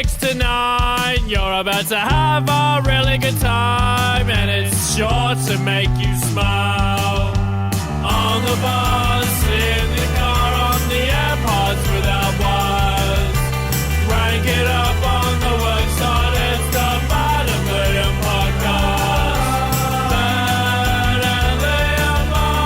6 to 9. You're about to have a really good time, and it's sure to make you smile. On the bus, in the car, on the AirPods without wires. Rank it up on the worksite, it's the Bad and Liam podcast. Bad and Liam podcast.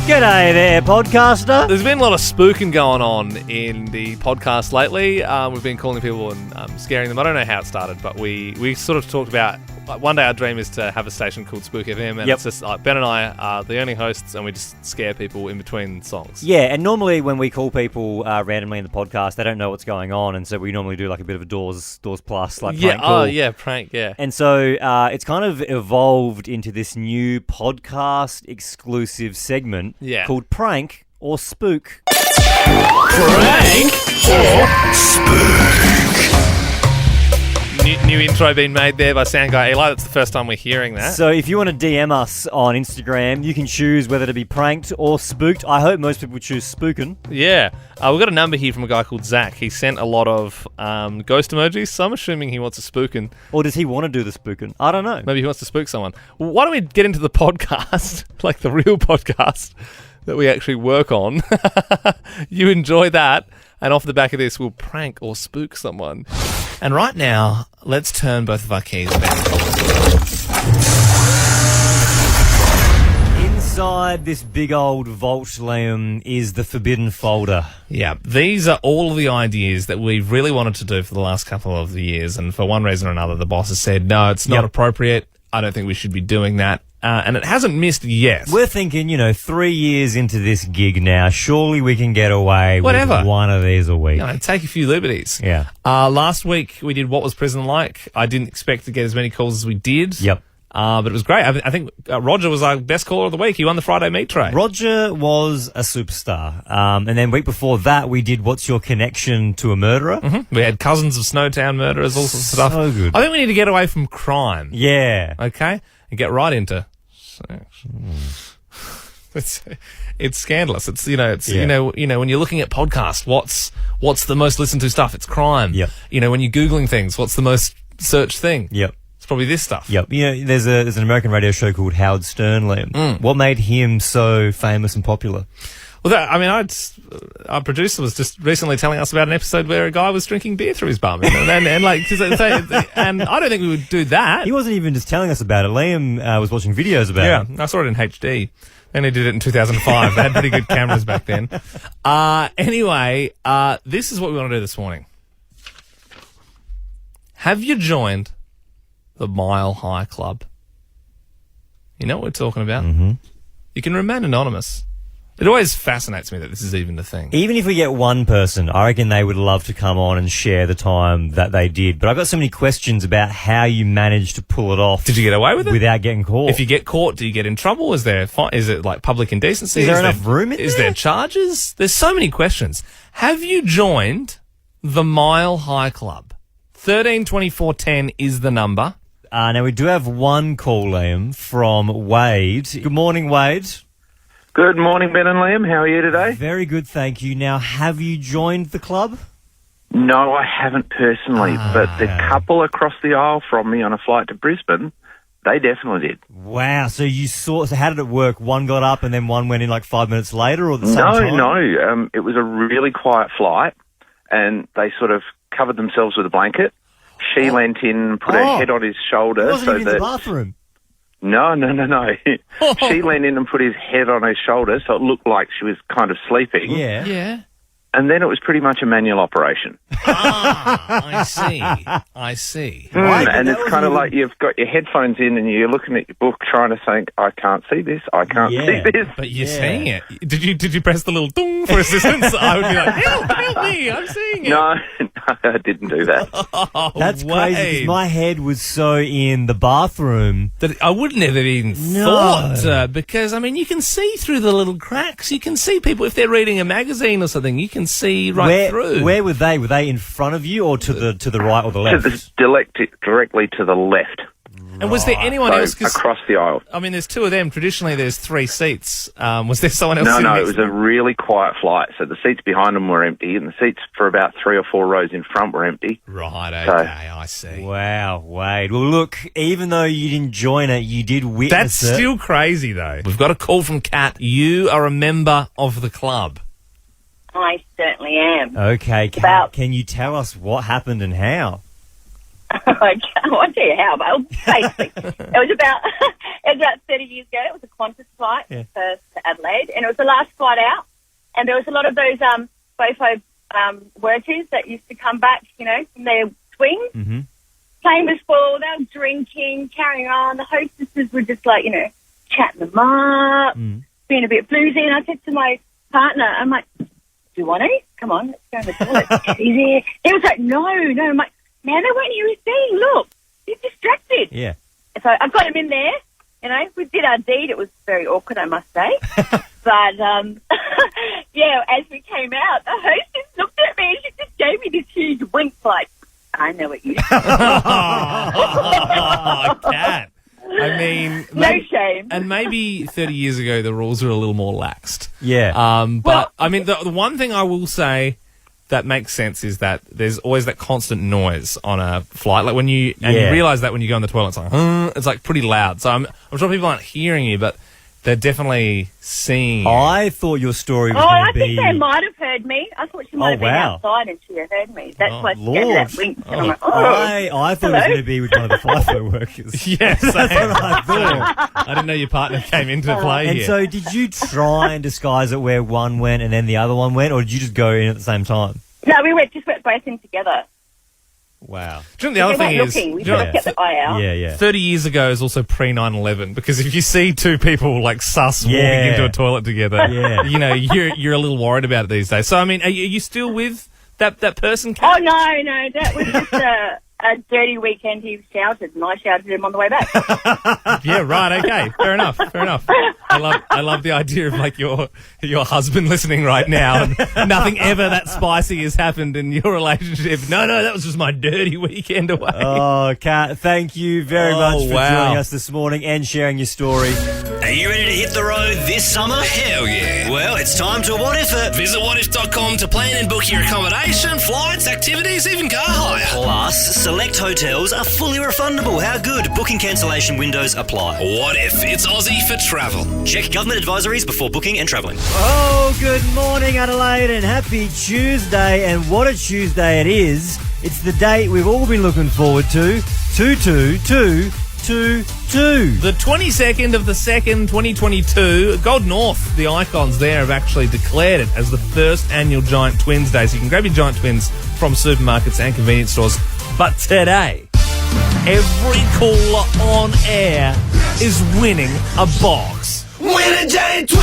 G'day there, podcaster. There's been a lot of spooking going on in the podcast lately. We've been calling people and scaring them. I don't know how it started, but we sort of talked about, one day our dream is to have a station called Spook FM, and it's just Ben and I are the only hosts, and we just scare people in between songs. Yeah, and normally when we call people randomly in the podcast, they don't know what's going on, and so we normally do like a bit of a Doors Plus, like prank call. Prank, yeah. And so it's kind of evolved into this new podcast exclusive segment called Prank or Spook. Prank or Spook. New intro being made there by sound guy Eli. That's the first time we're hearing that. So if you want to DM us on Instagram, you can choose whether to be pranked or spooked. I hope most people choose spookin'. Yeah. We've got a number here from a guy called Zach. He sent a lot of ghost emojis, so I'm assuming he wants to spookin'. Or does he want to do the spookin'? I don't know. Maybe he wants to spook someone. Well, why don't we get into the podcast, like the real podcast that we actually work on. You enjoy that, and off the back of this, we'll prank or spook someone. And right now, let's turn both of our keys back. Inside this big old vault, Liam, is the forbidden folder. Yeah, these are all of the ideas that we've really wanted to do for the last couple of the years, and for one reason or another, the boss has said, no, it's not appropriate. I don't think we should be doing that. And it hasn't missed yet. We're thinking, 3 years into this gig now, surely we can get away with one of these a week. Take a few liberties. Yeah. Last week, we did What Was Prison Like? I didn't expect to get as many calls as we did. Yep. But it was great. I think Roger was our best caller of the week. He won the Friday meat tray. Roger was a superstar. And then week before that, we did What's Your Connection to a Murderer? Mm-hmm. We had Cousins of Snowtown Murderers, all sorts of stuff. So good. I think we need to get away from crime. Yeah. Okay? And get right into sex. It's scandalous. It's when you're looking at podcasts, what's the most listened to stuff? It's crime. Yep. When you're Googling things, what's the most searched thing? Yep. It's probably this stuff. Yep. There's an American radio show called Howard Stern, Liam. What made him so famous and popular? Well, our producer was just recently telling us about an episode where a guy was drinking beer through his bum, and I don't think we would do that. He wasn't even just telling us about it. Liam was watching videos about it. Yeah, I saw it in HD. Then he did it in 2005. They had pretty good cameras back then. Anyway, this is what we want to do this morning. Have you joined the Mile High Club? You know what we're talking about? Mm-hmm. You can remain anonymous. It always fascinates me that this is even a thing. Even if we get one person, I reckon they would love to come on and share the time that they did. But I've got so many questions about how you managed to pull it off. Did you get away with it? Without getting caught. If you get caught, do you get in trouble? Is it like public indecency? Is there enough room in there? Is there charges? There's so many questions. Have you joined the Mile High Club? 132410 is the number. Now, we do have one call, Liam, from Wade. Good morning, Wade. Good morning, Ben and Liam. How are you today? Very good, thank you. Now, have you joined the club? No, I haven't personally, but the couple across the aisle from me on a flight to Brisbane, they definitely did. Wow, so how did it work? One got up and then one went in like 5 minutes later, or the same time? No. It was a really quiet flight, and they sort of covered themselves with a blanket. She leant in and put her head on his shoulder. He wasn't even in the bathroom. No. She leaned in and put his head on his shoulder, so it looked like she was kind of sleeping. Yeah. And then it was pretty much a manual operation. I see. And it's kind of like you've got your headphones in and you're looking at your book trying to think, I can't see this, I can't see this. But you're seeing it. Did you press the little dong for assistance? I would be like, help me, I'm seeing it. No, I didn't do that. That's crazy, because my head was so in the bathroom that I wouldn't have even thought, because, you can see through the little cracks. You can see people, if they're reading a magazine or something, you can see through. Where were they? Were they in front of you or to the right or the left? Directly to the left. And was there anyone else? Across the aisle. I mean, there's two of them. Traditionally, there's 3 seats. Was there someone else? No, it was a really quiet flight. So the seats behind them were empty, and the seats for about 3 or 4 rows in front were empty. Right, okay, I see. Wow, Wade. Well, look, even though you didn't join it, you did witness That's still crazy, though. We've got a call from Kat. You are a member of the club. I certainly am. Okay, Kat, can you tell us what happened and how? I won't tell you how, but basically, it was about 30 years ago. It was a Qantas flight to Adelaide, and it was the last flight out. And there was a lot of those Bofo workers that used to come back, from their swings. Mm-hmm. Plane was full. They were drinking, carrying on. The hostesses were just like, chatting them up, being a bit bluesy. And I said to my partner, I'm like, do you want to? Come on, let's go in the toilet. He was like, no. I'm like, man, they won't hear a thing. Look, he's distracted. Yeah. So I got him in there. We did our deed. It was very awkward, I must say. But, as we came out, the hostess looked at me and she just gave me this huge wink like, I know what you did. Kat. I mean... No shame. And maybe 30 years ago, the rules were a little more laxed. Yeah. But, I mean, the one thing I will say that makes sense is that there's always that constant noise on a flight. Like when you realise that when you go in the toilet, it's like pretty loud. So I'm sure people aren't hearing you, but they're definitely seeing you. I thought your story was going to be... I think they might have heard me. I thought she might have been outside and she had heard me. That's why she gave me that wink. And I'm like, I thought it was going to be with one of the FIFO workers. Yes, that's what I thought. I didn't know your partner came into play here. And so did you try and disguise it where one went and then the other one went, or did you just go in at the same time? No, we just went both in together. Wow. Do you know the other thing is... We just kept the eye out. Yeah. 30 years ago is also pre-9/11, because if you see two people like sus walking into a toilet together, you're a little worried about it these days. So, I mean, are you still with that person, Kat? Oh, no. That was just a dirty weekend. He shouted, and I shouted at him on the way back. Yeah, right. Okay, fair enough. I love the idea of like your husband listening right now, and nothing ever that spicy has happened in your relationship. No, that was just my dirty weekend away. Oh, Kat, thank you very much for joining us this morning and sharing your story. Are you ready to hit the road this summer? Hell yeah. Well, it's time to What If It. Visit whatif.com to plan and book your accommodation, flights, activities, even car hire. Plus, select hotels are fully refundable. How good? Booking cancellation windows apply. What if it's Aussie for travel? Check government advisories before booking and travelling. Oh, good morning, Adelaide, and happy Tuesday. And what a Tuesday it is. It's the date we've all been looking forward to. 2-2-2-2-2. The 22nd of the 2nd, 2022. Gold North, the icons there, have actually declared it as the first annual Giant Twins Day. So you can grab your Giant Twins from supermarkets and convenience stores. But today, every caller on air is winning a box. Win a Giant Twin,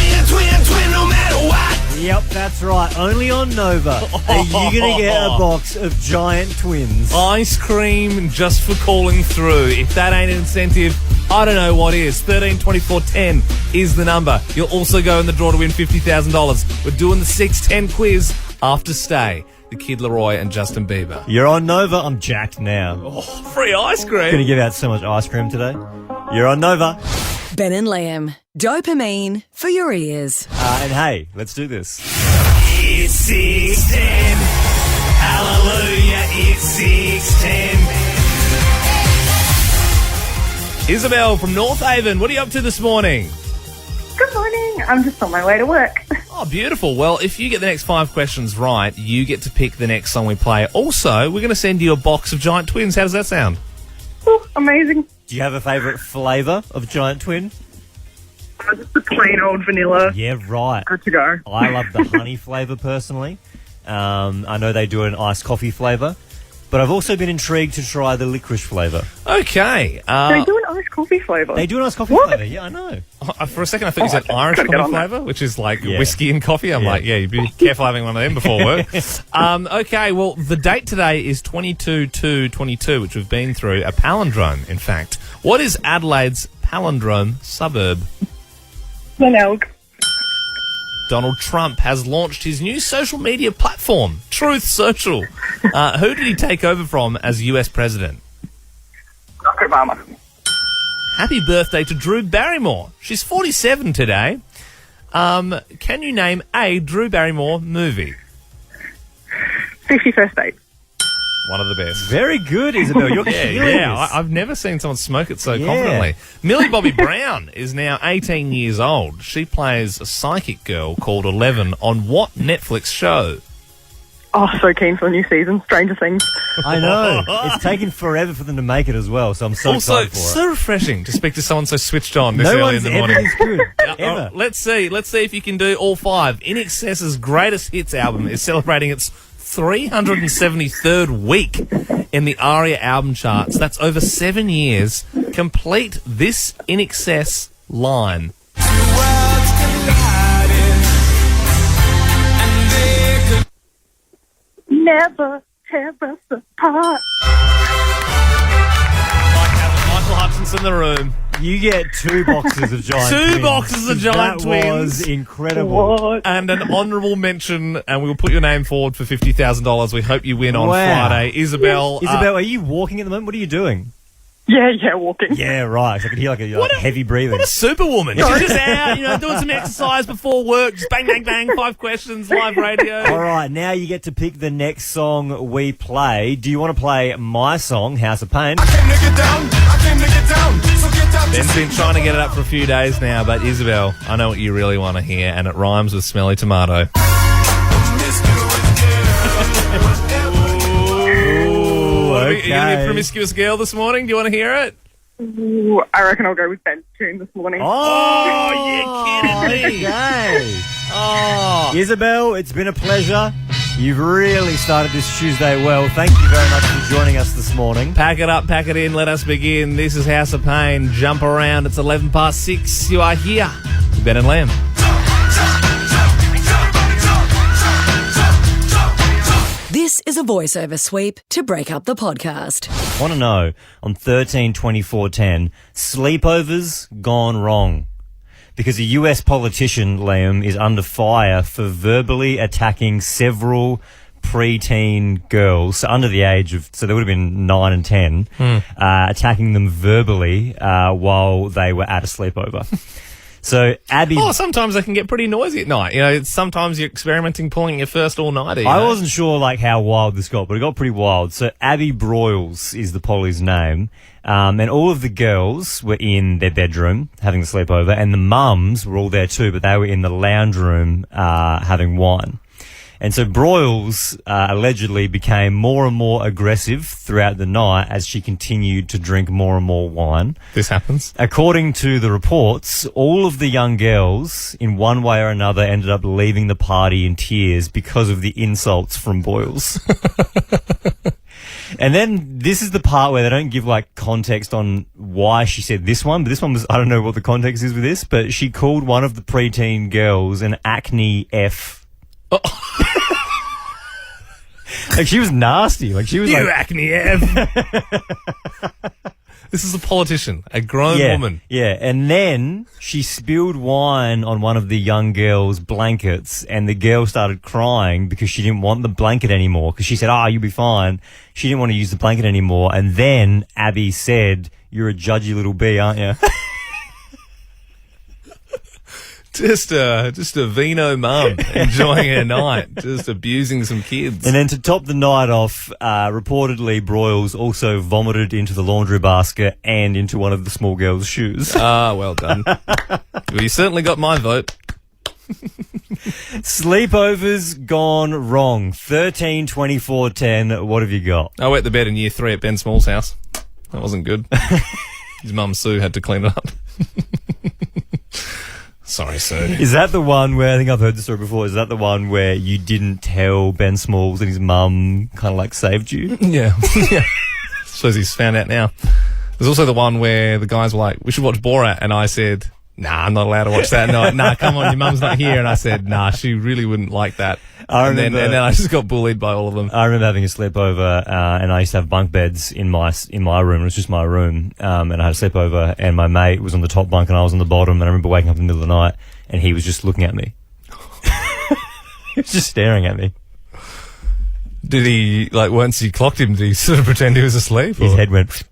no matter what. Yep, that's right. Only on Nova are you going to get a box of Giant Twins. Ice cream just for calling through. If that ain't an incentive, I don't know what is. 13 24 10 is the number. You'll also go in the draw to win $50,000. We're doing the 610 quiz after Stay. The Kid Laroi and Justin Bieber. You're on Nova. I'm jacked now. Oh, free ice cream. Going to give out so much ice cream today. You're on Nova. Ben and Liam. Dopamine for your ears. And hey, let's do this. It's 610. Hallelujah, it's 610. Isabel from North Haven, what are you up to this morning? Good morning. I'm just on my way to work. Oh, beautiful. Well, if you get the next 5 questions right, you get to pick the next song we play. Also, we're going to send you a box of Giant Twins. How does that sound? Oh, amazing. Do you have a favourite flavour of Giant Twin? Just the plain old vanilla. Yeah, right. Good to go. I love the honey flavour personally. I know they do an iced coffee flavour. But I've also been intrigued to try the licorice flavour. Okay. They do an iced coffee flavour. They do an iced coffee flavour, yeah, I know. For a second, I thought you said Irish coffee flavour, which is like whiskey and coffee. I'm like, you'd be careful having one of them before work. Okay, well, the date today is 22/2/22, which we've been through, a palindrome, in fact. What is Adelaide's palindrome suburb? Glenelg. Donald Trump has launched his new social media platform, Truth Social. Who did he take over from as US president? Barack Obama. Happy birthday to Drew Barrymore. She's 47 today. Can you name a Drew Barrymore movie? 50 First Dates. One of the best. Very good, Isabel. You're killing this. I've never seen someone smoke it so confidently. Millie Bobby Brown is now 18 years old. She plays a psychic girl called 11 on what Netflix show? Oh, so keen for the new season. Stranger Things. I know. It's taken forever for them to make it as well, so I'm so excited for it. So refreshing to speak to someone so switched on this No early one's in the ever morning. this good. Ever. Let's see if you can do all five. In Excess's greatest hits album is celebrating its 373rd week in the ARIA album charts. That's over 7 years. Complete this In Excess line. Never tear us apart. Michael Hutchinson in the room. You get 2 boxes of giant twins. 2 boxes of giant twins. That was incredible. What? And an honourable mention, and we will put your name forward for $50,000. We hope you win on Wow. Friday. Isabel, Isabel, are you walking at the moment? What are you doing? Yeah, walking. Yeah, right. I could hear like a heavy breathing. what a superwoman. She's just out, doing some exercise before work. Just bang, bang, bang. 5 questions, live radio. All right, now you get to pick the next song we play. Do you want to play my song, House of Pain? Ben's been trying to get it up for a few days now, but Isabel, I know what you really want to hear, and it rhymes with smelly tomato. Okay. You gonna be a promiscuous girl this morning? Do you want to hear it? Ooh, I reckon I'll go with Ben's tune this morning. Oh, you're kidding me. Okay. Oh. Isabel, it's been a pleasure. You've really started this Tuesday well. Thank you very much for joining us this morning. Pack it up, pack it in, let us begin. This is House of Pain. Jump around. It's 6:11. You are here. Ben and Lamb. This is a voiceover sweep to break up the podcast. I want to know, on 13/24/10, sleepovers gone wrong. Because a US politician, Liam, is under fire for verbally attacking several preteen girls, so under the age of, so they would have been 9 and 10, attacking them verbally while they were at a sleepover. So Abby... Oh, sometimes they can get pretty noisy at night. Sometimes you're experimenting pulling your first all-nighter. I wasn't sure how wild this got, but it got pretty wild. So Abby Broyles is the Polly's name. And all of the girls were in their bedroom having the sleepover, and the mums were all there too, but they were in the lounge room having wine. And so Broyles allegedly became more and more aggressive throughout the night as she continued to drink more and more wine. This happens. According to the reports, all of the young girls, in one way or another, ended up leaving the party in tears because of the insults from Broyles. And then this is the part where they don't give context on why she said this one, but this one was, I don't know what the context is with this, but she called one of the preteen girls an acne F. She was nasty. She was You acne F. This is a politician, a grown woman. Yeah, and then she spilled wine on one of the young girls' blankets, and the girl started crying because she didn't want the blanket anymore, because she said, you'll be fine. She didn't want to use the blanket anymore, and then Abby said, "You're a judgy little bee, aren't you?" Just a vino mum enjoying her night, just abusing some kids. And then to top the night off, reportedly Broyles also vomited into the laundry basket and into one of the small girl's shoes. Well done. Well, you certainly got my vote. Sleepovers gone wrong. 13/24/10. What have you got? I wet the bed in year 3 at Ben Small's house. That wasn't good. His mum Sue had to clean it up. Sorry, Sue. Is that the one where, I think I've heard the story before, is that the one where you didn't tell Ben Smalls and his mum kind of saved you? Yeah. Yeah. Suppose he's found out now. There's also the one where the guys were like, "We should watch Borat," and I said, "Nah, I'm not allowed to watch that." No, nah, come on, your mum's not here. And I said, "Nah, she really wouldn't like that." And then I just got bullied by all of them. I remember having a sleepover, and I used to have bunk beds in my room. It was just my room, and I had a sleepover, and my mate was on the top bunk and I was on the bottom. And I remember waking up in the middle of the night, and he was just looking at me. He was just staring at me. Did he, once you clocked him, did he sort of pretend he was asleep? His head went...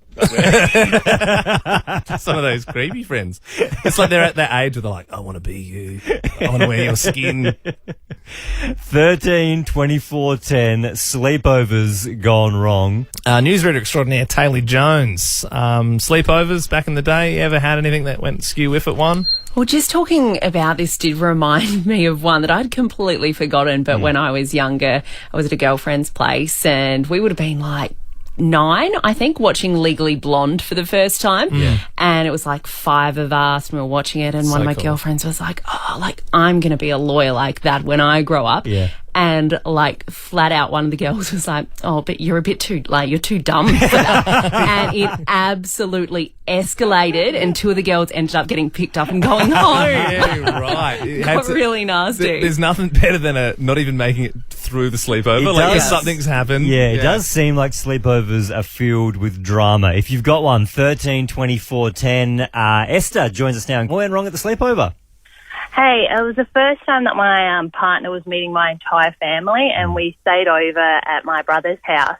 Some of those creepy friends. It's like they're at that age where they're like, I want to be you. I want to wear your skin. 13, 24, 10, sleepovers gone wrong. Newsreader extraordinaire Taylor Jones. Sleepovers back in the day, you ever had anything that went skew with at one? Well, just talking about this did remind me of one that I'd completely forgotten, but when I was younger, I was at a girlfriend's place and we would have been like 9, I think, watching Legally Blonde for the first time. And it was like 5 of us and we were watching it, and one of my girlfriends was like, oh, like, I'm going to be a lawyer like that when I grow up. And like flat out one of the girls was like, oh, but you're a bit too, like, you're too dumb for that. And it absolutely escalated and 2 of the girls ended up getting picked up and going home. Yeah, right. It got really nasty. There's nothing better than not even making it through the sleepover. Like, if something's happened. Yeah, it does seem like sleepovers are filled with drama. If you've got one, 13, 24, 10. Esther joins us now. What went wrong at the sleepover? Hey, it was the first time that my partner was meeting my entire family, and we stayed over at my brother's house,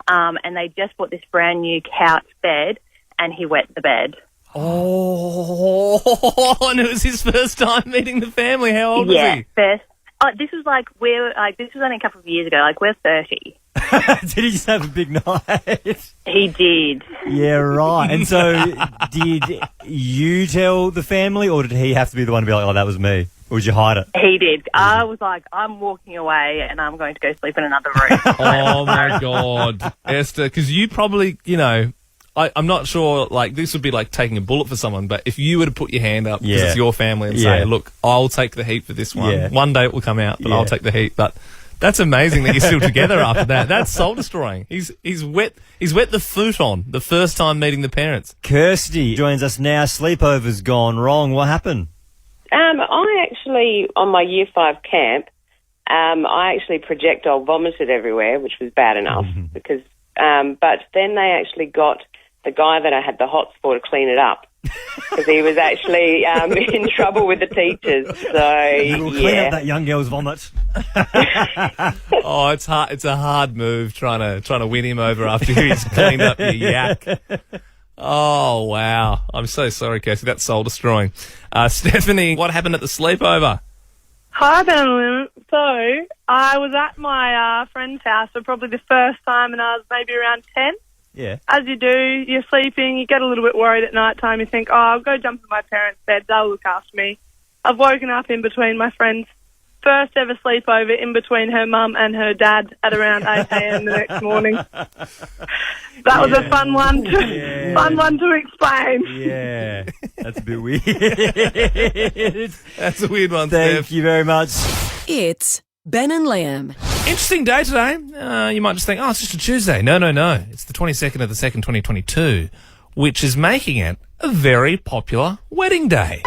and they just bought this brand new couch bed, and he wet the bed. Oh, and it was his first time meeting the family. How old was he? First. Oh, this was this was only a couple of years ago. Like, we're 30. Did he just have a big night? He did. Yeah, right. And so did you tell the family, or did he have to be the one to be like, oh, that was me? Or did you hide it? He did. I was like, I'm walking away and I'm going to go sleep in another room. Oh, my God. Esther, because you probably, you know, I'm not sure, like, this would be like taking a bullet for someone, but if you were to put your hand up, because it's your family, and say, look, I'll take the heat for this one. Yeah. One day it will come out, but I'll take the heat. But that's amazing that you're still together after that. That's soul destroying. He's wet the futon the first time meeting the parents. Kirsty joins us now. Sleepovers gone wrong. What happened? I actually, on my Year 5 camp, I actually projectile vomited everywhere, which was bad enough because. But then they actually got the guy that I had the hots for to clean it up because he was actually in trouble with the teachers. So Clean up that young girl's vomit. Oh, it's hard. It's a hard move trying to win him over after he's cleaned up your yak. Oh, wow. I'm so sorry, Cassie. That's soul destroying. Stephanie, what happened at the sleepover? Hi, Ben. So, I was at my friend's house for probably the first time, and I was maybe around 10. Yeah. As you do, you're sleeping, you get a little bit worried at night time. You think, oh, I'll go jump in my parents' bed, they'll look after me. I've woken up in between my friend's first ever sleepover in between her mum and her dad at around 8 a.m. the next morning. That was a fun one to explain. Yeah, that's a bit weird. That's a weird one, Thank Steph. you very much. It's Ben and Liam. Interesting day today. You might just think, oh, it's just a Tuesday. No. It's the 22nd of the 2nd, 2022, which is making it a very popular wedding day.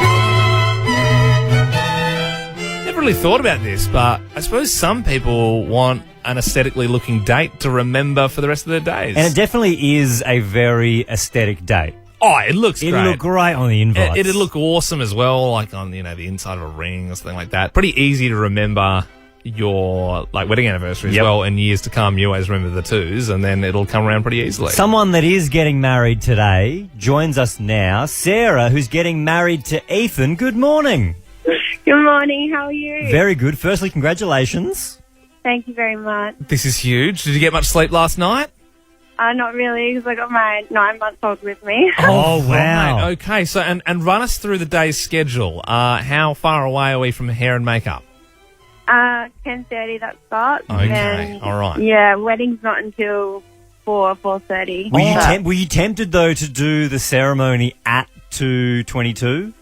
Never really thought about this, but I suppose some people want an aesthetically looking date to remember for the rest of their days. And it definitely is a very aesthetic date. Oh, it looks great. It'll look great on the invites. It'd look awesome as well, like on, the inside of a ring or something like that. Pretty easy to remember your wedding anniversary as well. In years to come, you always remember the 2s, and then it'll come around pretty easily. Someone that is getting married today joins us now. Sarah, who's getting married to Ethan. Good morning. Good morning. How are you? Very good. Firstly, congratulations. Thank you very much. This is huge. Did you get much sleep last night? Not really, because I got my 9-month-old with me. Oh, wow. Right. Okay, so and run us through the day's schedule. How far away are we from hair and makeup? 10:30 that starts. Okay, all right. Yeah, wedding's not until 4:30. Were you tempted, though, to do the ceremony at 2:22?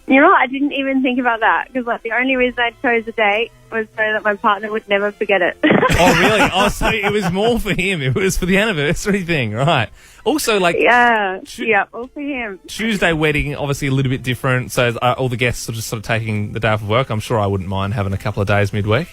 You know what? I didn't even think about that because the only reason I chose a date was so that my partner would never forget it. Oh, really? Oh, so it was more for him. It was for the anniversary thing, right? Also, all for him. Tuesday wedding, obviously a little bit different. So all the guests are just sort of taking the day off of work. I'm sure I wouldn't mind having a couple of days midweek.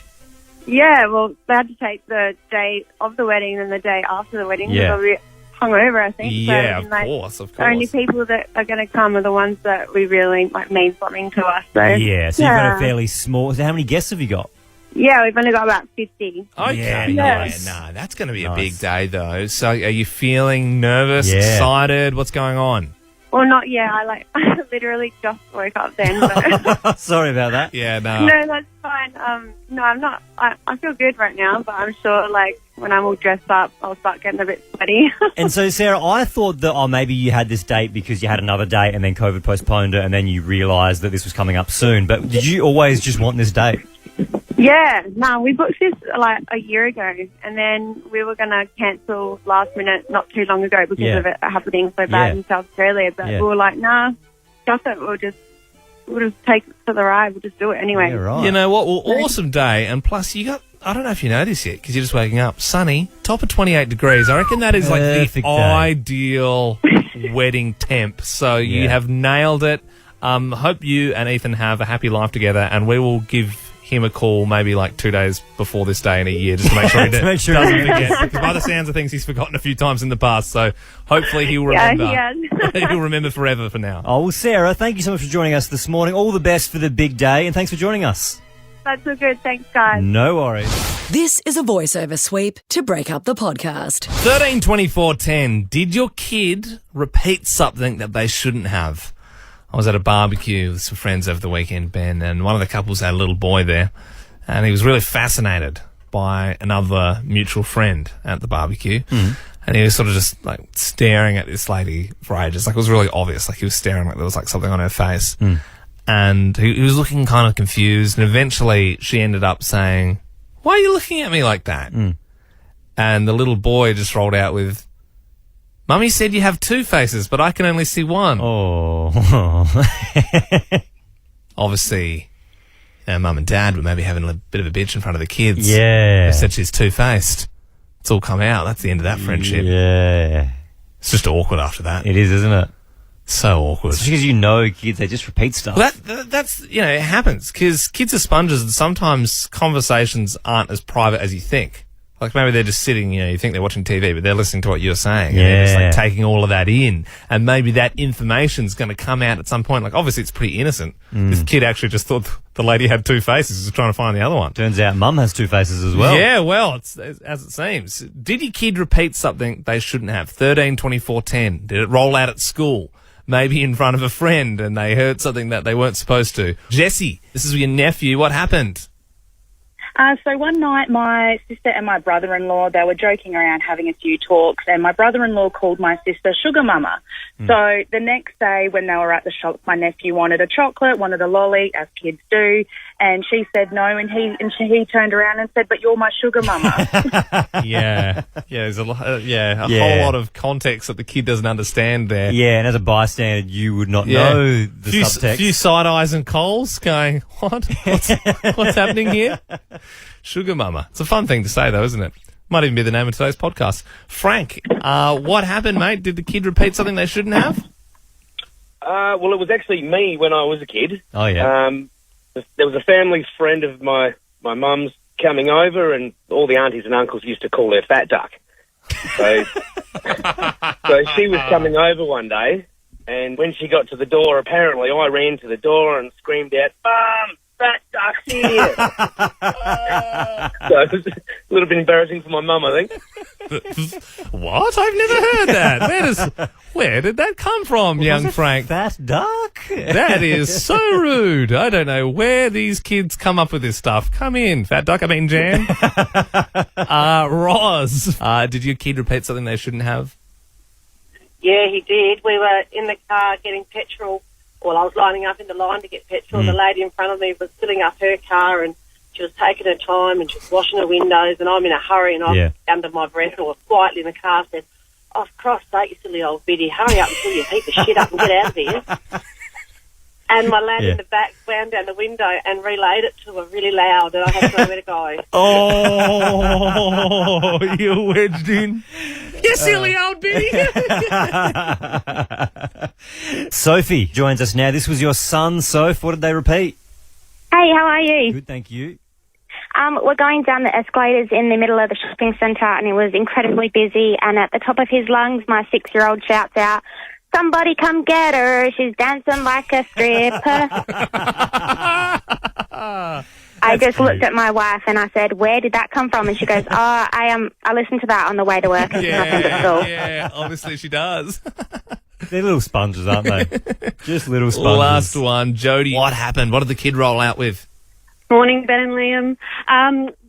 Yeah, well, they had to take the day of the wedding and the day after the wedding. Yeah. Because I'll be hungover, I think. Yeah, so, of course. The only people that are going to come are the ones that we really mean something to us. So, Yeah, so you've got a fairly small... So how many guests have you got? Yeah, we've only got about 50. Okay. Yeah. No, that's going to be a big day, though. So are you feeling nervous, excited? What's going on? Well, not yet. I literally just woke up then. But Sorry about that. Yeah, no. no, that's fine. No, I'm not. I feel good right now, but I'm sure, when I'm all dressed up, I'll start getting a bit sweaty. And so, Sarah, I thought that maybe you had this date because you had another date and then COVID postponed it and then you realised that this was coming up soon. But did you always just want this date? Yeah, no, we booked this a year ago, and then we were going to cancel last minute not too long ago because of it happening so bad in South Australia. But we were like, nah, stuff it. We'll just take it to the ride. We'll just do it anyway. Yeah, right. You know what? Well, awesome day, and plus you got. I don't know if you know this yet because you're just waking up. Sunny, top of 28 degrees. I reckon that is the ideal wedding temp. So you have nailed it. Hope you and Ethan have a happy life together, and we will give him a call maybe 2 days before this day in a year just to make sure he doesn't forget. Because by the sounds of things, he's forgotten a few times in the past. So hopefully he'll remember. Yeah, He'll remember forever for now. Oh, well, Sarah, thank you so much for joining us this morning. All the best for the big day, and thanks for joining us. That's all good. Thanks, guys. No worries. This is a voiceover sweep to break up the podcast. 13 24 10. Did your kid repeat something that they shouldn't have? I was at a barbecue with some friends over the weekend, Ben, and one of the couples had a little boy there, and he was really fascinated by another mutual friend at the barbecue, and he was sort of just staring at this lady for ages. It was really obvious. He was staring there was something on her face, and he was looking kind of confused, and eventually she ended up saying, "Why are you looking at me like that?" And the little boy just rolled out with, "Mummy said you have two faces, but I can only see one." Oh. Obviously, Mum and Dad were maybe having a bit of a bitch in front of the kids. Yeah. They said she's two-faced. It's all come out. That's the end of that friendship. Yeah. It's just awkward after that. It is, isn't it? So awkward. It's because kids, they just repeat stuff. Well, that's, it happens because kids are sponges and sometimes conversations aren't as private as you think. Maybe they're just sitting, you think they're watching TV, but they're listening to what you're saying. And they're just taking all of that in. And maybe that information's going to come out at some point. Obviously it's pretty innocent. This kid actually just thought the lady had two faces. He was trying to find the other one. Turns out Mum has two faces as well. Yeah, well, it's as it seems. Did your kid repeat something they shouldn't have? 13 24 10. Did it roll out at school? Maybe in front of a friend and they heard something that they weren't supposed to. Jesse, this is your nephew. What happened? So one night, my sister and my brother-in-law, they were joking around having a few talks, and my brother-in-law called my sister Sugar Mama. So the next day when they were at the shop, my nephew wanted a chocolate, wanted a lolly, as kids do, and she said no, and he turned around and said, "But you're my Sugar Mama." Yeah. There's a whole lot of context that the kid doesn't understand there. Yeah, and as a bystander, you would not know the subtext. Few side eyes and coals going, what? What's happening here? Sugar Mama. It's a fun thing to say, though, isn't it? Might even be the name of today's podcast. Frank, what happened, mate? Did the kid repeat something they shouldn't have? Well, it was actually me when I was a kid. Oh, yeah. There was a family friend of my mum's coming over, and all the aunties and uncles used to call her Fat Duck. So, so she was coming over one day, and when she got to the door, apparently I ran to the door and screamed out, "Mum! Fat Duck's here!" So it was a little bit embarrassing for my mum, I think. What? I've never heard that. Where did that come from, young Frank? Fat Duck? That is so rude. I don't know where these kids come up with this stuff. Come in, Fat Duck. I mean, Jan. Roz, did your kid repeat something they shouldn't have? Yeah, he did. We were in the car getting petrol. Well, I was lining up in the line to get petrol. The lady in front of me was filling up her car, and she was taking her time, and she was washing her windows, and I'm in a hurry, and I'm under my breath or quietly in the car said, "Oh, for Christ's sake, you silly old biddy, hurry up until you heat the shit up and get out of here." And my lad in the back wound down the window and relayed it to her really loud, and I had nowhere to go. Oh, you wedged in. You silly old biddy. Sophie joins us now. This was your son, Soph. What did they repeat? Hey, how are you? Good, thank you. We're going down the escalators in the middle of the shopping centre, and it was incredibly busy, and at the top of his lungs, my 6-year-old shouts out, "Somebody come get her, she's dancing like a stripper." I just looked at my wife and I said, "Where did that come from?" And she goes, "Oh, I listened to that on the way to work and nothing at school." Yeah, obviously she does. They're little sponges, aren't they? Just little sponges. Last one, Jody. What happened? What did the kid roll out with? Morning, Ben and Liam.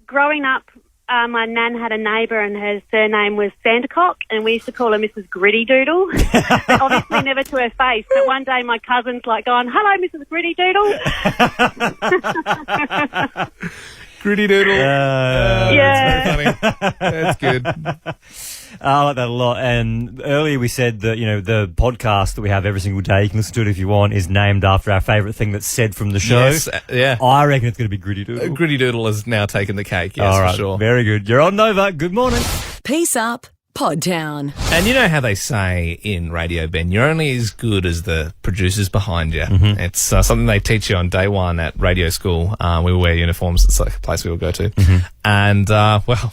Growing up, my nan had a neighbour and her surname was Santacock, and we used to call her Mrs. Gritty Doodle. Obviously never to her face, but one day my cousin's like going, "Hello, Mrs. Gritty Doodle." Gritty Doodle. Yeah. That's very funny. That's good. I like that a lot. And earlier we said that, the podcast that we have every single day, you can listen to it if you want, is named after our favourite thing that's said from the show. Yes, yeah. I reckon it's going to be Gritty Doodle. Gritty Doodle has now taken the cake, yes, All right, for sure. very good. You're on Nova. Good morning. Peace up, Podtown. And you know how they say in radio, Ben, you're only as good as the producers behind you. Mm-hmm. It's something they teach you on day one at radio school. We wear uniforms. It's like a place we all go to. Mm-hmm. And,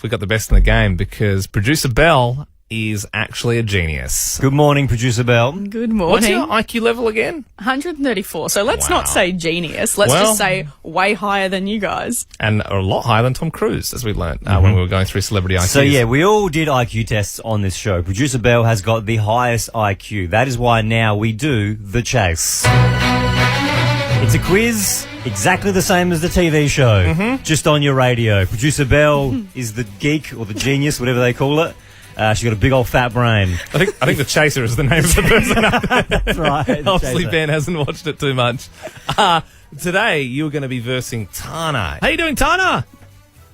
we got the best in the game because producer Belle is actually a genius. Good morning, producer Belle. Good morning. What's your IQ level again? 134. So let's not say genius. Let's just say way higher than you guys. And a lot higher than Tom Cruise, as we learnt when we were going through celebrity IQs. So, yeah, we all did IQ tests on this show. Producer Belle has got the highest IQ. That is why now we do The Chase. It's a quiz exactly the same as the TV show, just on your radio. Producer Belle is the geek or the genius, whatever they call it. She's got a big old fat brain. I think the Chaser is the name of the person up there. That's right. Obviously, Ben hasn't watched it too much. Today, you're going to be versing Tana. How you doing, Tana?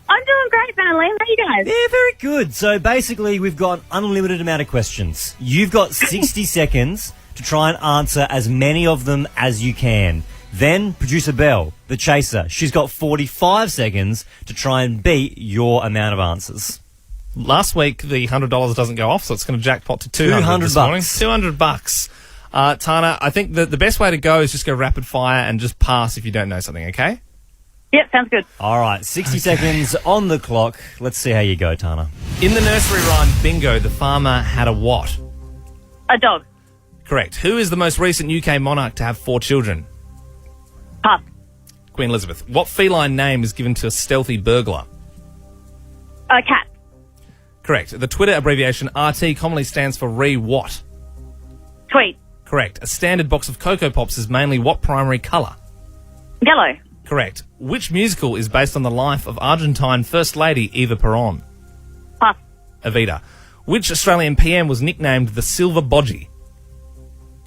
I'm doing great, Ben and Liam. How are you guys? Yeah, very good. So basically, we've got an unlimited amount of questions. You've got 60 seconds to try and answer as many of them as you can. Then, producer Belle, the Chaser, she's got 45 seconds to try and beat your amount of answers. Last week, the $100 doesn't go off, so it's going to jackpot to $200 this morning. $200. Tana, I think the best way to go is just go rapid fire and just pass if you don't know something, okay? Yep, sounds good. All right, 60 seconds on the clock. Let's see how you go, Tana. In the nursery rhyme Bingo, the farmer had a what? A dog. Correct. Who is the most recent UK monarch to have 4 children? Pass. Queen Elizabeth. What feline name is given to a stealthy burglar? A cat. Correct. The Twitter abbreviation RT commonly stands for what? Tweet. Correct. A standard box of Cocoa Pops is mainly what primary colour? Yellow. Correct. Which musical is based on the life of Argentine First Lady Eva Perón? Pass. Evita. Which Australian PM was nicknamed the Silver Bodgie?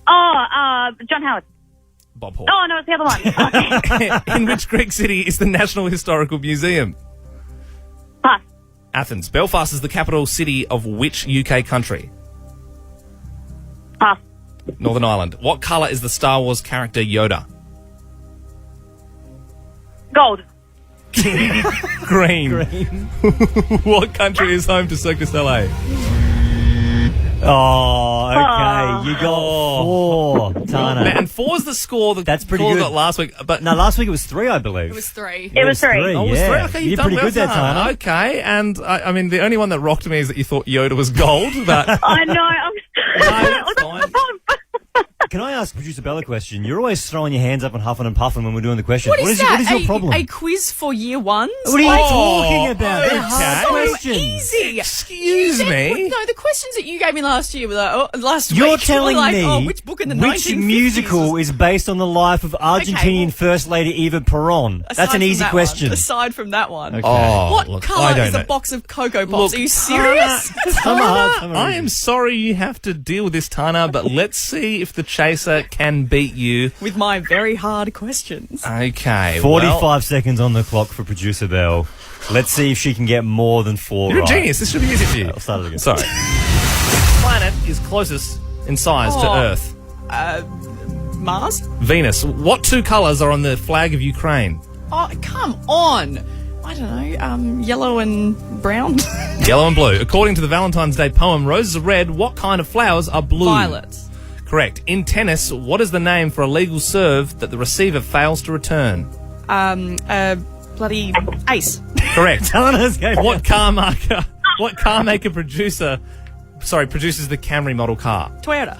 Oh, John Howard. Bob Hawke. Oh, no, it's the other one. In which Greek city is the National Historical Museum? Pass. Athens. Belfast is the capital city of which UK country? Pass. Northern Ireland. What colour is the Star Wars character Yoda? Gold. Green. What country is home to Cirque du Soleil? Oh, okay. You got 4, Tana. And 4's the score that's pretty Paul good. got last week. But no, last week it was 3, I believe. It was 3. It was 3. Oh, it was yeah. 3? Okay, You're you've done pretty well, good there, Tana. Okay, and I mean, the only one that rocked me is that you thought Yoda was gold, but... I know. that's fine. Can I ask producer Belle a question? You're always throwing your hands up and huffing and puffing when we're doing the question. What is that? What is your problem? A quiz for year ones? What are you talking about? They're hard So questions. easy. Excuse me? No, the questions that you gave me last year were last You're week. telling were like, me which book in the which 1950s musical is based on the life of Argentinian First Lady Eva Perón? That's Aside an from easy that question. one, aside from that one. Okay. Oh, What look, I colour don't is know. a box of Cocoa Pops? Look, Are you serious? Tana, I am sorry you have to deal with this, Tana, but let's see if the Chaser can beat you. With my very hard questions. Okay, 45 seconds on the clock for producer Belle. Let's see if she can get more than 4 You're right. a genius. This should be easy for you. I'll start it again. Sorry. Planet is closest in size to Earth. Mars? Venus. What 2 colours are on the flag of Ukraine? Oh, come on. I don't know. Yellow and brown? Yellow and blue. According to the Valentine's Day poem, roses are red. What kind of flowers are blue? Violets. Correct. In tennis, what is the name for a legal serve that the receiver fails to return? Bloody ace. Correct. What car maker produces the Camry model car? Toyota.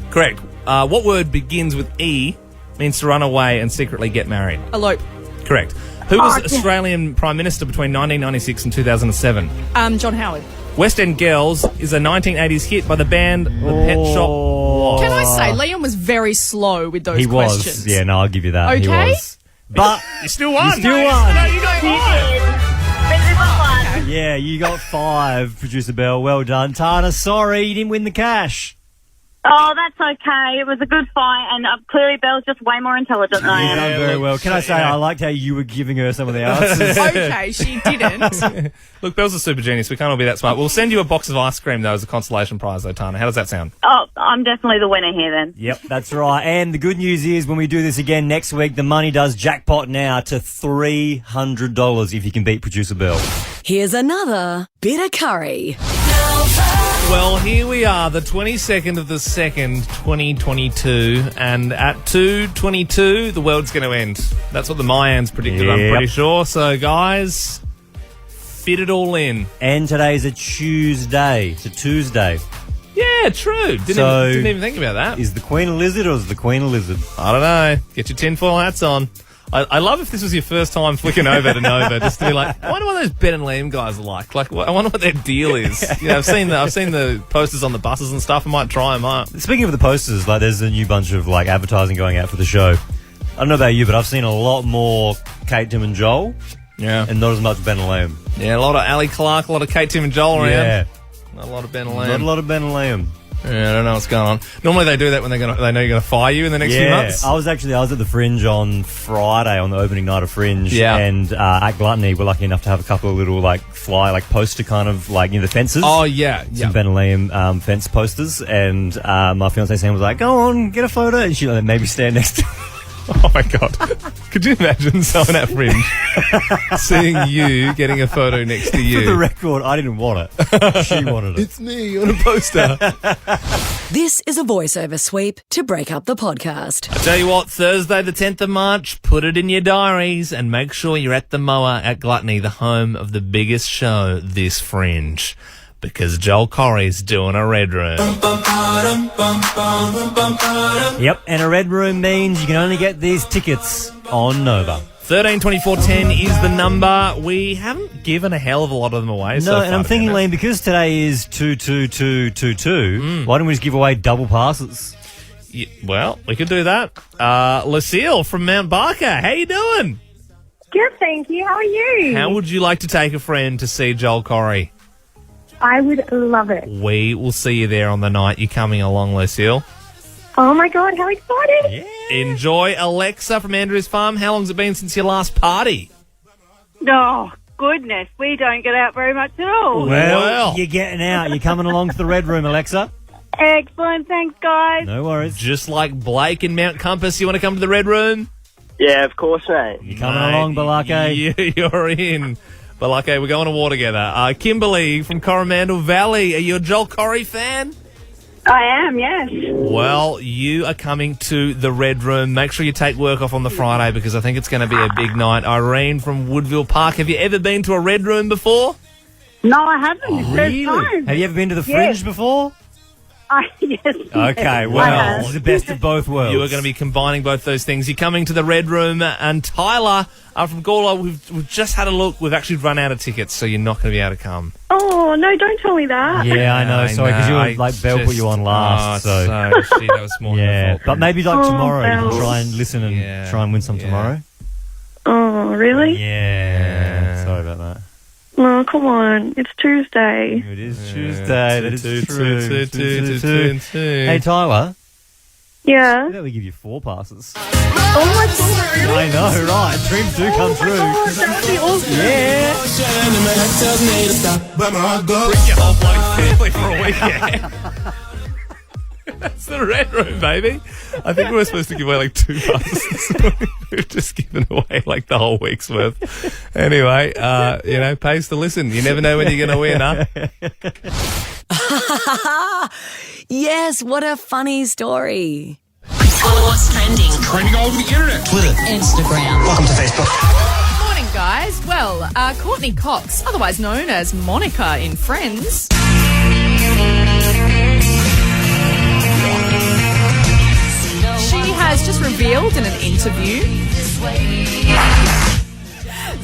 Correct. What word begins with E, means to run away and secretly get married? Elope. Correct. Who was Australian Prime Minister between 1996 and 2007? John Howard. West End Girls is a 1980s hit by the band The Pet Shop Boys. Can I say, Liam was very slow with those questions. Was. Yeah, no, I'll give you that. Okay. He was. But you still won. You still won. No, you got 5. Yeah, you got 5, Producer Belle. Well done. Tana, sorry, you didn't win the cash. Oh, that's okay. It was a good fight, and clearly Belle's just way more intelligent than I You am. done very well. Can I say, I liked how you were giving her some of the answers. Okay, she didn't. Look, Belle's a super genius. We can't all be that smart. We'll send you a box of ice cream, though, as a consolation prize, though, Tana. How does that sound? Oh, I'm definitely the winner here then. Yep, that's right. And the good news is when we do this again next week, the money does jackpot now to $300 if you can beat Producer Belle. Here's another bit of curry. Well, here we are, the 22nd of the 2nd, 2022, and at 2:22, the world's going to end. That's what the Mayans predicted, I'm pretty sure. So, guys, fit it all in. And today's a Tuesday. It's a Tuesday. Yeah, true. Didn't even think about that. Is the Queen a lizard or is the Queen a lizard? I don't know. Get your tinfoil hats on. I love if this was your first time flicking over to Nova, just to be like, I wonder what those Ben and Liam guys are like. Like, I wonder what their deal is. You know, I've seen the posters on the buses and stuff. I might try them out. Speaking of the posters, like, there's a new bunch of like advertising going out for the show. I don't know about you, but I've seen a lot more Kate, Tim, and Joel. Yeah, and not as much Ben and Liam. Yeah, a lot of Ali Clark, a lot of Kate, Tim, and Joel around. Yeah, not a lot of Ben and Liam. Not a lot of Ben and Liam. Yeah, I don't know what's going on. Normally they do that when they know you're going to fire you in the next few months. I was at the Fringe on Friday on the opening night of Fringe. Yeah. And at Gluttony, we're lucky enough to have a couple of little poster kind of the fences. Oh, yeah. Some Ben and Liam fence posters. And my fiancée Sam was like, go on, get a photo. And she maybe stand next to Oh my God. Could you imagine someone at Fringe seeing you getting a photo next to you? For the record, I didn't want it. She wanted it. It's me on a poster. This is a voiceover sweep to break up the podcast. I tell you what, Thursday the 10th of March, put it in your diaries and make sure you're at the Moa at Gluttony, the home of the biggest show this Fringe. Because Joel Corry's doing a red room. Yep, and a red room means you can only get these tickets on Nova. 13 24 10 is the number. We haven't given a hell of a lot of them away. No, and I'm thinking, Liam, because today is 22222, why don't we just give away double passes? Yeah, well, we could do that. Lucille from Mount Barker, how you doing? Good, thank you. How are you? How would you like to take a friend to see Joel Corry? I would love it. We will see you there on the night you're coming along, Lucille. Oh my God, how excited! Yeah. Enjoy. Alexa from Andrew's Farm, how long's it been since your last party? Oh, goodness, we don't get out very much at all. Well, you're getting out. You're coming along to the red room, Alexa. Excellent, thanks guys. No worries. Just like Blake in Mount Compass, you want to come to the red room? Yeah, of course, mate. You're coming along, Balake. You're in. Balake, we're going to war together. Kimberly from Coromandel Valley, are you a Joel Corry fan? I am, yes. Well, you are coming to the red room. Make sure you take work off on the Friday because I think it's going to be a big night. Irene from Woodville Park, have you ever been to a red room before? No, I haven't. It's Really? first time. Have you ever been to the Fringe before? Yes. Okay, well, it's the best of both worlds. You are going to be combining both those things. You're coming to the red room, and Tyler from Gawler, we've just had a look. We've actually run out of tickets, so you're not going to be able to come. Oh, no, don't tell me that. Yeah, I know. Sorry, because you were Belle put you on last. Gee, that was more yeah, my fault. but maybe tomorrow you Belle. can try and listen and try and win some tomorrow. Oh, really? Yeah. Sorry about that. No, come on. It's Tuesday. It is Tuesday. That is true. Hey, Tyler. Yeah? How about we give you 4 passes? Oh, my God, really? I know, right? Dreams do come true. Oh, that would be awesome. Yeah. Bring your whole bloody family for a weekend. That's the red room, baby. I think we were supposed to give away 2 passes. We've just given away the whole week's worth. Anyway, pays to listen. You never know when you're going to win, huh? Yes, what a funny story. What's trending? Trending all over the internet. Twitter. Instagram. Welcome to Facebook. Morning, guys. Well, Courtney Cox, otherwise known as Monica in Friends. She has just revealed in an interview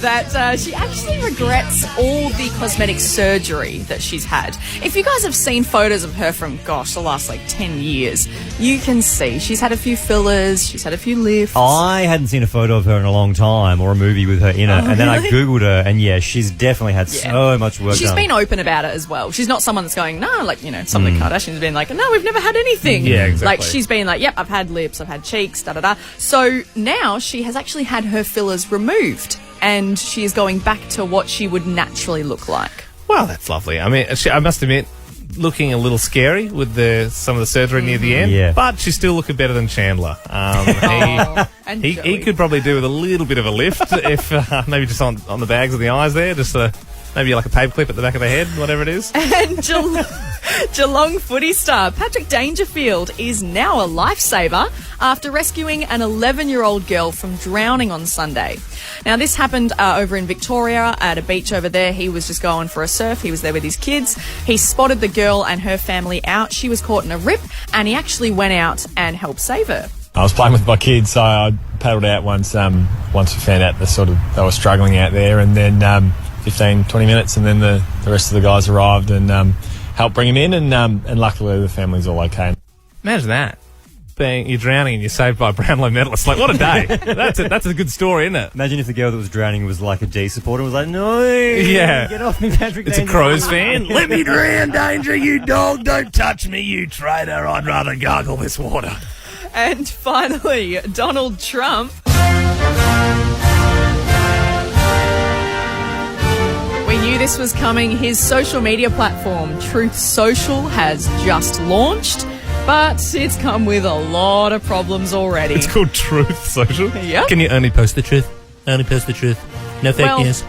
that she actually regrets all the cosmetic surgery that she's had. If you guys have seen photos of her from, the last 10 years, you can see she's had a few fillers, she's had a few lifts. I hadn't seen a photo of her in a long time or a movie with her in it. And then I really? Googled her, and she's definitely had so much work She's done. been open about it as well. She's not someone that's going, no, some of the Kardashians been like, no, we've never had anything. Yeah, exactly. Like, she's been like, yep, I've had lips, I've had cheeks, da-da-da. So now she has actually had her fillers removed, and she is going back to what she would naturally look like. Well, that's lovely. I mean, I must admit, looking a little scary with some of the surgery near the end. Yeah. But she's still looking better than Chandler. He could probably do with a little bit of a lift if maybe just on the bags of the eyes there, just maybe like a paperclip at the back of the head, whatever it is. And Geelong footy star Patrick Dangerfield is now a lifesaver after rescuing an 11-year-old girl from drowning on Sunday. Now, this happened over in Victoria at a beach over there. He was just going for a surf. He was there with his kids. He spotted the girl and her family out. She was caught in a rip, and he actually went out and helped save her. I was playing with my kids, so I paddled out once we found out they were struggling out there, and then 15, 20 minutes, and then the rest of the guys arrived and helped bring him in, and luckily the family's all okay. Imagine that. You're drowning and you're saved by a Brownlow medalist. Like, what a day. That's a good story, isn't it? Imagine if the girl that was drowning was like a G supporter and was like, no, Yeah. get off me, Patrick It's a Danger. Crows fan. Let me drown, Danger, you dog. Don't touch me, you traitor. I'd rather gargle this water. And finally, Donald Trump. We knew this was coming. His social media platform, Truth Social, has just launched, but it's come with a lot of problems already. It's called Truth Social? Yeah. Can you only post the truth? Only post the truth. No fake news.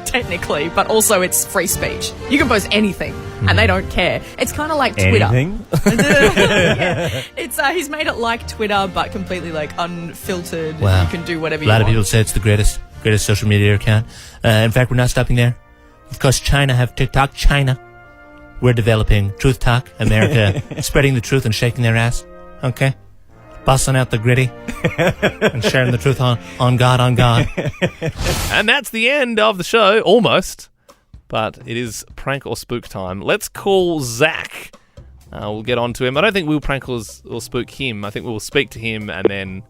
Technically, but also it's free speech. You can post anything, and they don't care. It's kind of like Twitter. Anything? Yeah. It's he's made it like Twitter, but completely unfiltered. Wow. You can do whatever you A lot want. of people say it's the greatest social media account. In fact, we're not stopping there. Of course, China have TikTok. China. We're developing Truth Talk. America spreading the truth and shaking their ass. Okay? Busting out the gritty and sharing the truth on God. And that's the end of the show, almost. But it is prank or spook time. Let's call Zach. We'll get on to him. I don't think we'll prank or spook him. I think we'll speak to him and then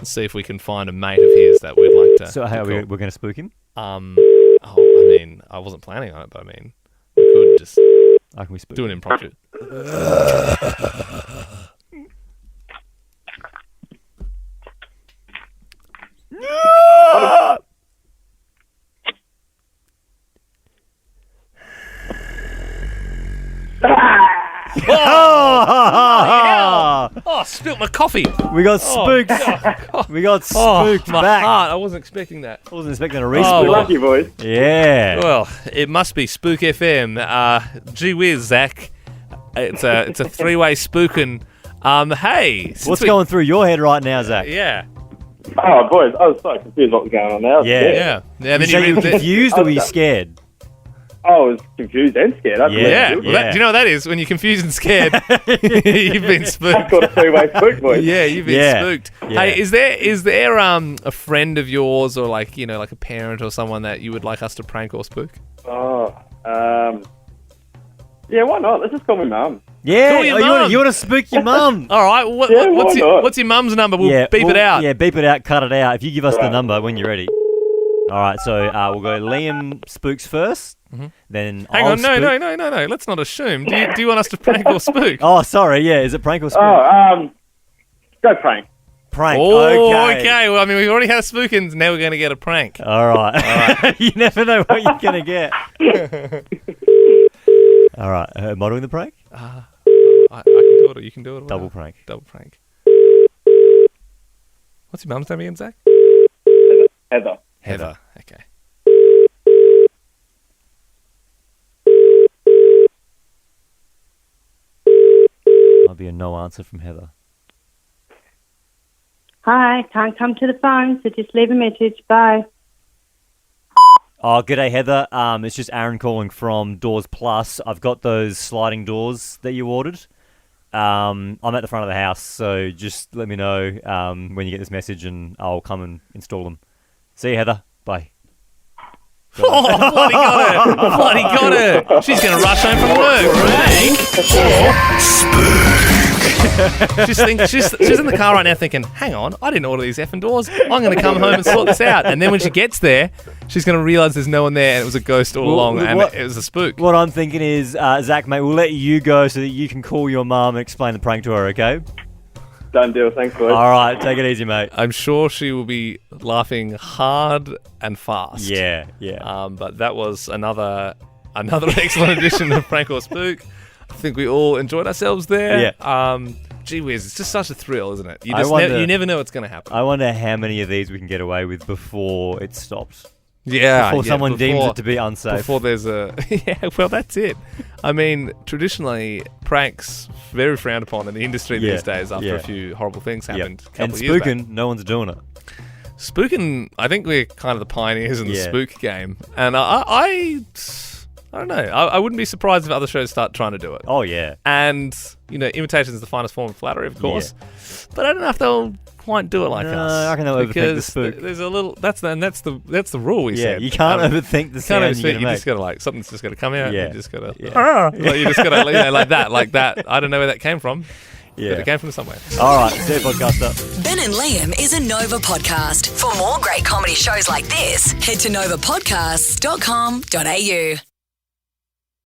see if we can find a mate of his that we'd like to. So, we're going to spook him? I wasn't planning on it, but we could just Can we spook do an impromptu. Oh, spilt my coffee. We got spooked. We got spooked my back. heart. I wasn't expecting that. I wasn't expecting a re-spook. Lucky boys. Yeah. Well, it must be Spook FM. Gee whiz, Zach. It's a three-way spooking. Hey. What's going through your head right now, Zach? Yeah. Oh, boys, I was so confused what was going on now. Yeah. Then you were confused or were you scared? I was confused and scared. Yeah. Well, do you know what that is? When you're confused and scared, you've been spooked. I've got a three-way spook, boys. Yeah, you've been spooked. Yeah. Hey, is there a friend of yours or like a parent or someone that you would like us to prank or spook? Oh, yeah, why not? Let's just call my mum. Yeah, Call your mum. you want to spook your mum? All right, Yeah, why not? what's your mum's number? We'll beep it out. Yeah, beep it out, cut it out. If you give us the number when you're ready. All right, so we'll go Liam spooks first, then Hang I'll on, no. spook. Let's not assume. Do you want us to prank or spook? Oh, sorry, yeah, is it prank or spook? Go prank. Prank, Oh, okay. Well, I mean, we've already had a spook and now we're going to get a prank. All right. You never know what you're going to get. All right, am I doing the prank? I can do it or you can do it. Double prank. Double prank. What's your mum's name again, Zach? Heather. Heather. Okay. Might be a no answer from Heather. Hi, can't come to the phone, so just leave a message. Bye. Oh, g'day, Heather. It's just Aaron calling from Doors Plus. I've got those sliding doors that you ordered. I'm at the front of the house, so just let me know when you get this message and I'll come and install them. See you, Heather. Bye. Oh, bloody got her. She's going to rush home from work. She's in the car right now thinking, hang on, I didn't order these effing doors. I'm going to come home and sort this out. And then when she gets there, she's going to realise there's no one there and it was a ghost all along and it was a spook. What I'm thinking is, Zach, mate, we'll let you go so that you can call your mum and explain the prank to her, okay? Done deal. Thanks, boys. All right, take it easy, mate. I'm sure she will be laughing hard and fast. Yeah. But that was another excellent edition of Prank or Spook. I think we all enjoyed ourselves there. Yeah. Gee whiz, it's just such a thrill, isn't it? You never know what's going to happen. I wonder how many of these we can get away with before it stops. Yeah. Before someone deems it to be unsafe. Before there's a... Yeah, well, that's it. I mean, traditionally, pranks very frowned upon in the industry these days after a few horrible things happened. And spooking, no one's doing it. Spooking, I think we're kind of the pioneers in the spook game. And I don't know. I wouldn't be surprised if other shows start trying to do it. Oh, yeah. And, imitation is the finest form of flattery, of course. Yeah. But I don't know if they'll quite do it like us. I reckon they'll overthink the spook. There's a little... That's the rule we said. You can't overthink the sound you're You just got to, something's just got to come out. Yeah. You just got to... Yeah. You just got to, like that. I don't know where that came from. Yeah. But it came from somewhere. All right, see you, podcaster. Ben and Liam is a Nova podcast. For more great comedy shows like this, head to novapodcasts.com.au.